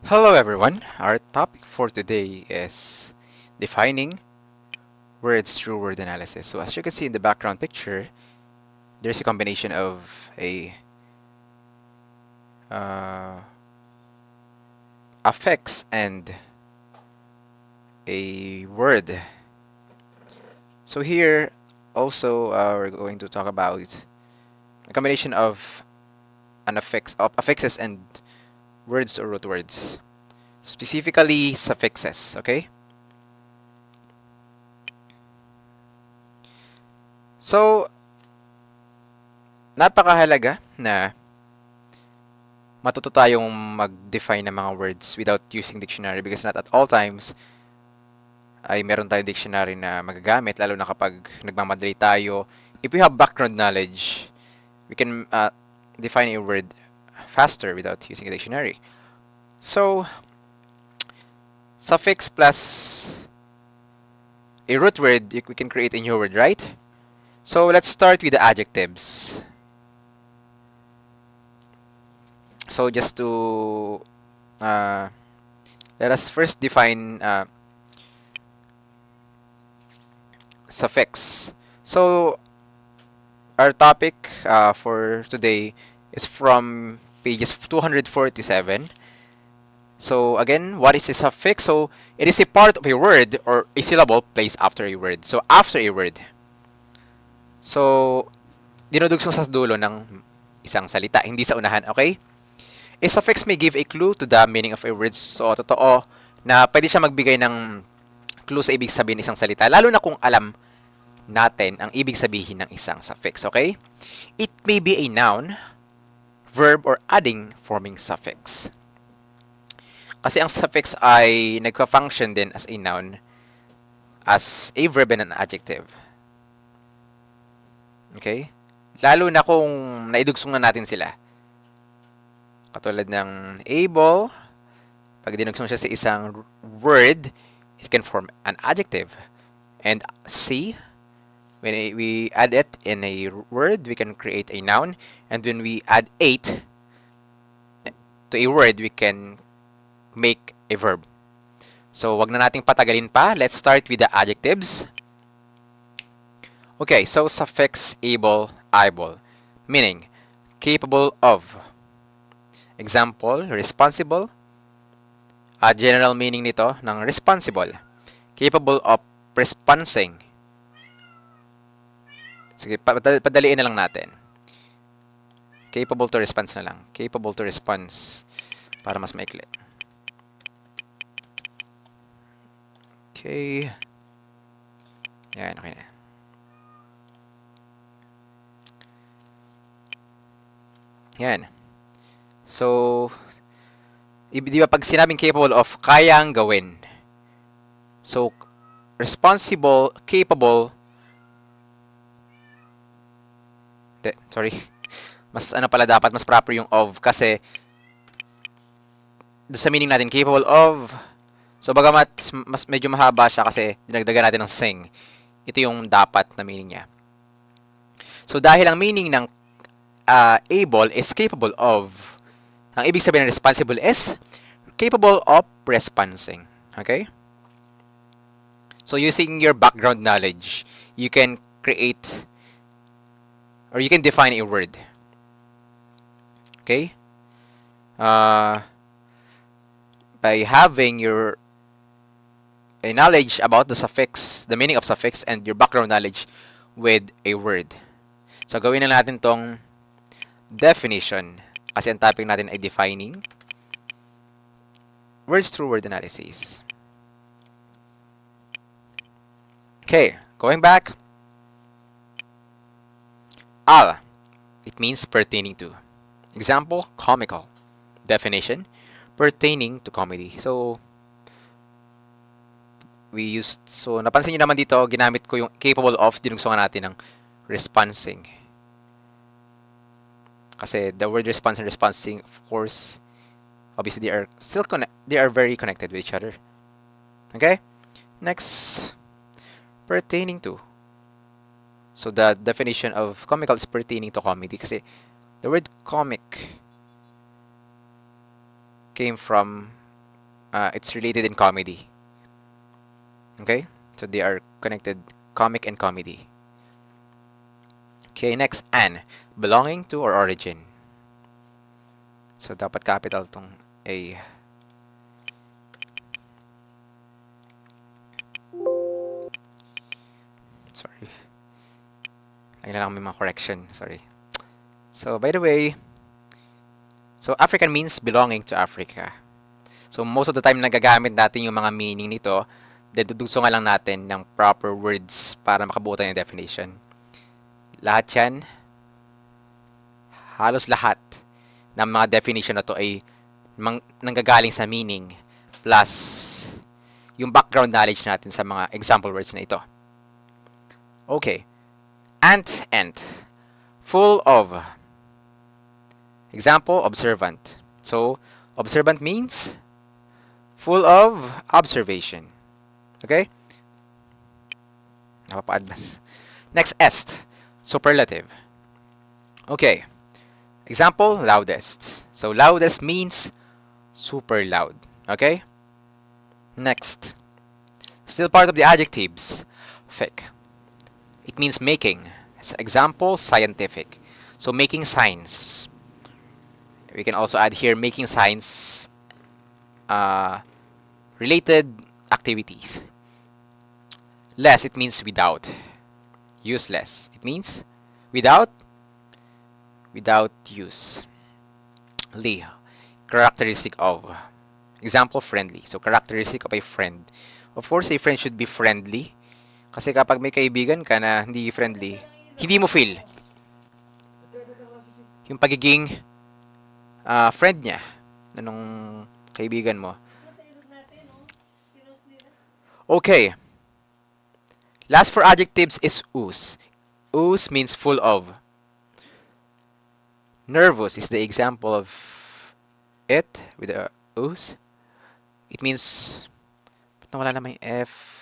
Hello everyone. Our topic for today is defining words through word analysis. So as you can see in the background picture, there's a combination of a uh, affix and a word. So here also we're going to talk about a combination of affixes and words or root words. Specifically suffixes, okay? So napakahalaga na matuto tayong mag-define ng mga words without using dictionary because not at all times ay meron tayong dictionary na magagamit lalo na kapag nagmamadali tayo. If we have background knowledge, we can define a word faster without using a dictionary. So, suffix plus a root word, we can create a new word, right? So, let's start with the adjectives. So, just to let us first define suffix. So, our topic for today is from pages 247. So, again, what is a suffix? So, it is a part of a word or a syllable placed after a word. So, after a word. So, dinudugsong sa dulo ng isang salita, hindi sa unahan, okay? A suffix may give a clue to the meaning of a word. So, totoo na pwede siya magbigay ng clue sa ibig sabihin ng isang salita, lalo na kung alam natin ang ibig sabihin ng isang suffix, okay? It may be a noun, verb, or adding forming suffix. Kasi ang suffix ay nagpa-function din as a noun, as a verb and an adjective. Okay? Lalo na kung naidugsong na natin sila. Katulad ng able, pag dinugsong siya sa isang word, it can form an adjective. And see, when we add it in a word, we can create a noun. And when we add ate to a word, we can make a verb. So, wag na nating patagalin pa. Let's start with the adjectives. Okay, so suffix able, meaning capable of. Example, responsible. General meaning nito ng responsible. Capable of responsing. Sige, padaliin na lang natin. Capable to response na lang. Capable to response para mas maikli. Okay. Yan, okay na. Yan. So, di ba pag sinabing capable of, kayang gawin. So, responsible, capable, sorry. Mas ano pala dapat, mas proper yung of kasi doon sa meaning natin, capable of. So, bagamat mas medyo mahaba siya kasi dinagdagan natin ng sing. Ito yung dapat na meaning niya. So, dahil ang meaning ng able is capable of, ang ibig sabihin ng responsible is capable of responsing. Okay? So, using your background knowledge, you can create or you can define a word. Okay? By having your knowledge about the suffix, the meaning of suffix, and your background knowledge with a word. So, gawin na natin tong definition. Kasi ang topic natin ay defining words through word analysis. Okay, going back. Al, it means pertaining to. Example, comical. Definition, pertaining to comedy. So, napansin nyo naman dito, ginamit ko yung capable of, dinugsungan natin ng responsing. Kasi the word response and responsing, of course, obviously they are very connected with each other. Okay? Next, pertaining to. So the definition of comical is pertaining to comedy kasi the word comic came from it's related in comedy. Okay? So they are connected, comic and comedy. Okay, next, an. Belonging to or origin. So dapat capital tong A. Sorry. Ayun lang may mga correction. Sorry. So, by the way, so African means belonging to Africa. So, most of the time nagagamit natin yung mga meaning nito, then duduso nga lang natin ng proper words para makabuo tayo ng definition. Lahat yan, halos lahat ng mga definition na to ay nanggagaling sa meaning plus yung background knowledge natin sa mga example words na ito. Okay. Ant. Full of. Example, observant. So, observant means full of observation. Okay? Napapa-add mas. Next, est. Superlative. Okay. Example, loudest. So, loudest means super loud. Okay? Next. Still part of the adjectives. Fic. It means making. As example, scientific. So, making science. We can also add here making science related activities. Less, it means without. Useless. It means without use. Li, characteristic of. Example, friendly. So, characteristic of a friend. Of course, a friend should be friendly. Kasi kapag may kaibigan ka na hindi friendly, hindi mo feel yung pagiging friend niya na nung kaibigan mo. Okay. Last for adjectives is oose. Oose means full of. Nervous is the example of it with the oose. It means, ba't nawala na may F?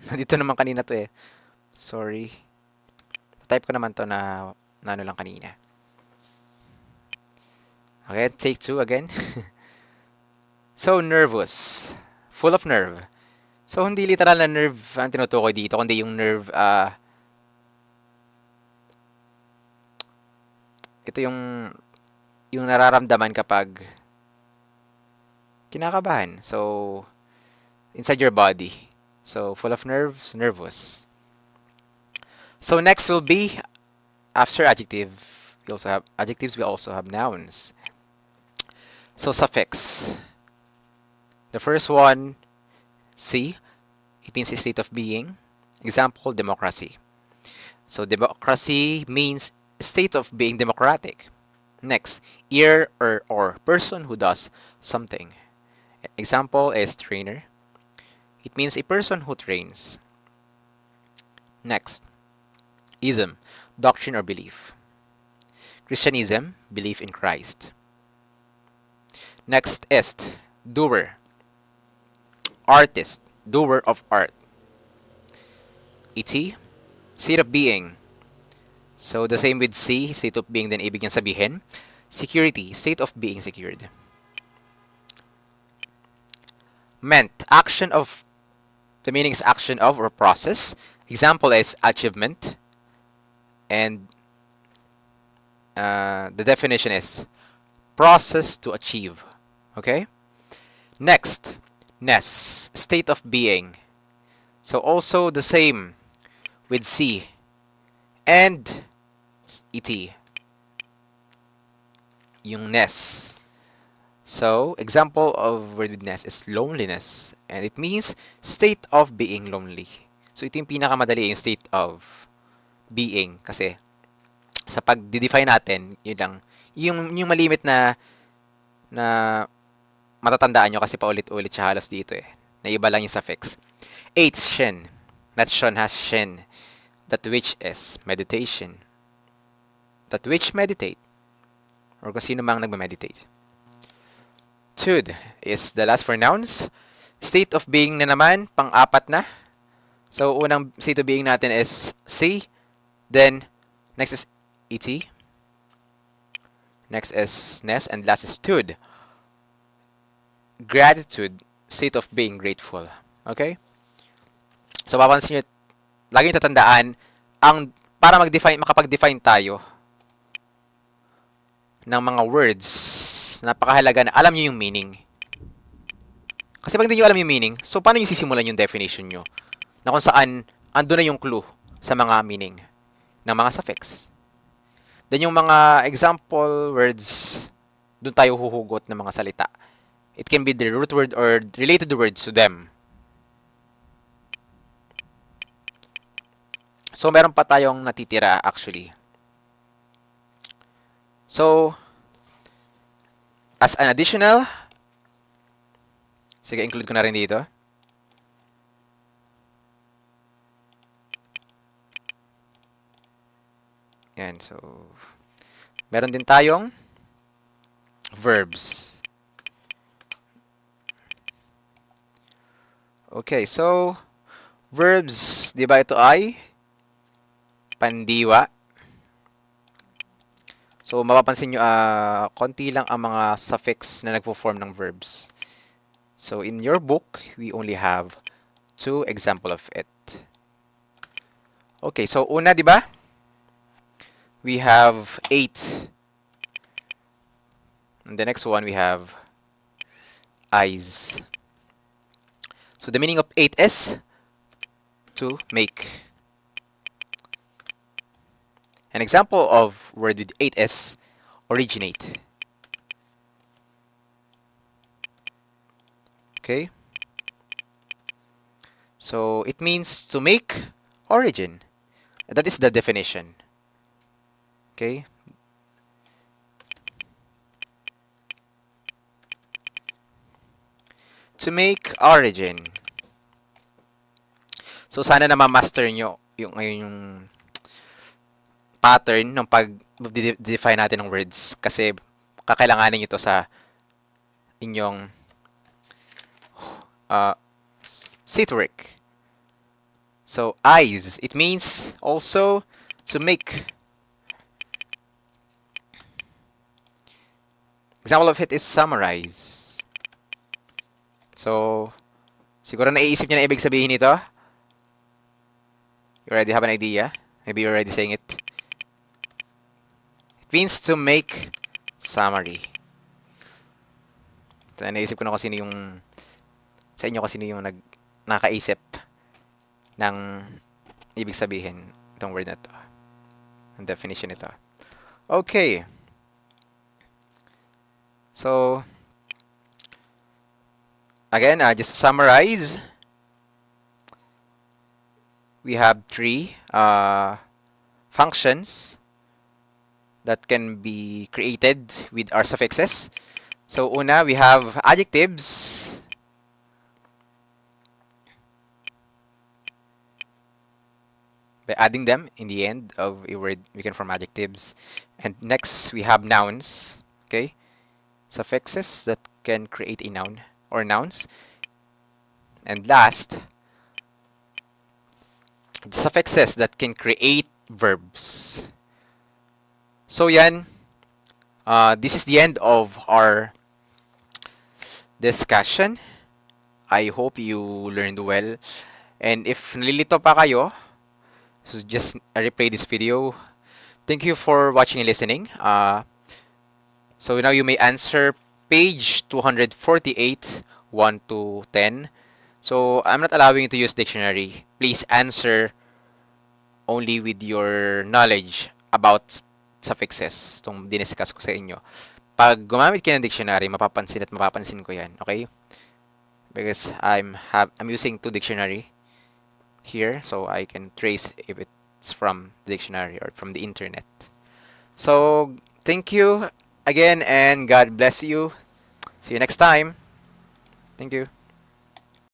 Dito naman kanina to eh. Sorry. Type ko naman to na ano lang kanina. Okay, take 2 again. So, nervous. Full of nerve. So, hindi literal na nerve ang tinutukoy dito, kundi yung nerve, ito yung nararamdaman kapag kinakabahan. So, inside your body. So, full of nerves, nervous. So, next will be, after adjective, we also have adjectives, we also have nouns. So, suffix. The first one, C. It means a state of being. Example, democracy. So, democracy means state of being democratic. Next, ear or person who does something. Example is trainer. It means a person who trains. Next, ism, doctrine or belief. Christianism, belief in Christ. Next, est, doer. Artist, doer of art. Et, state of being. So, the same with C, state of being, then ibig niyang sabihin. Security, state of being secured. Meant, action of. The meaning is action of or process. Example is achievement. And the definition is process to achieve. Okay? Next, ness, state of being. So also the same with C and ET. Yung ness. So, example of word with ness is loneliness. And it means state of being lonely. So, ito yung pinakamadali, yung state of being. Kasi, sa pag-define natin, yun lang. Yung malimit na matatandaan nyo kasi paulit-ulit siya halos dito eh. Na iba lang yung suffix. 8, shen. That shon has shen. That which is meditation. That which meditate. Or kung sino mang nagme-meditate. Tude is the last for nouns. State of being na naman, pang-apat na. So, unang state of being natin is C. Then, next is ET. Next is ness. And last is tude. gratitude, state of being grateful. Okay? So, papansin nyo, lagi nyo tatandaan, para makapag-define tayo ng mga words, napakahalaga na alam nyo yung meaning. Kasi pag hindi nyo alam yung meaning, so paano nyo sisimulan yung definition nyo? Na kung saan, ando na yung clue sa mga meaning ng mga suffix. Then yung mga example words, doon tayo huhugot ng mga salita. It can be the root word or related words to them. So, meron pa tayong natitira actually. So, as an additional, sige, include ko na rin dito. Yan, so, meron din tayong verbs. Okay, so, verbs, di ba ito ay pandiwa? So, mapapansin nyo, konti lang ang mga suffix na nagpo-form ng verbs. So, in your book, we only have 2 example of it. Okay, so una, di ba? We have 8. And the next one, we have eyes. So, the meaning of 8 is to make. An example of word with 8 is originate. Okay? So, it means to make origin. That is the definition. Okay? To make origin. So, sana na ma-master nyo yung pattern ng pag-define natin ng words kasi kakailanganin ito sa inyong seat work. So, eyes, it means also to make. Example of it is summarize. So, siguro naiisip niyo na ibig sabihin nito. You already have an idea. Maybe you're already saying it. It means to make summary. So, naisip ko na kung sino yung sa inyo kung sino yung nakaisip ng ibig sabihin itong word na to. Ang definition nito. Okay. So, again, just to summarize, we have 3 functions that can be created with our suffixes. So, una, we have adjectives. By adding them in the end of a word, we can form adjectives. And next, we have nouns. Okay? Suffixes that can create a noun or nouns. And last, suffixes that can create verbs. So yan, this is the end of our discussion. I hope you learned well. And if nalilito pa kayo, so just replay this video. Thank you for watching and listening. So now you may answer page 248, 1 to 10. So I'm not allowing you to use dictionary. Please answer only with your knowledge about suffixes. Itong diniscuss ko sa inyo. Pag gumamit kayo ng dictionary, mapapansin at mapapansin ko yan. Okay? Because I'm using 2 dictionary here, so I can trace if it's from the dictionary or from the internet. So, thank you again and God bless you. See you next time. Thank you.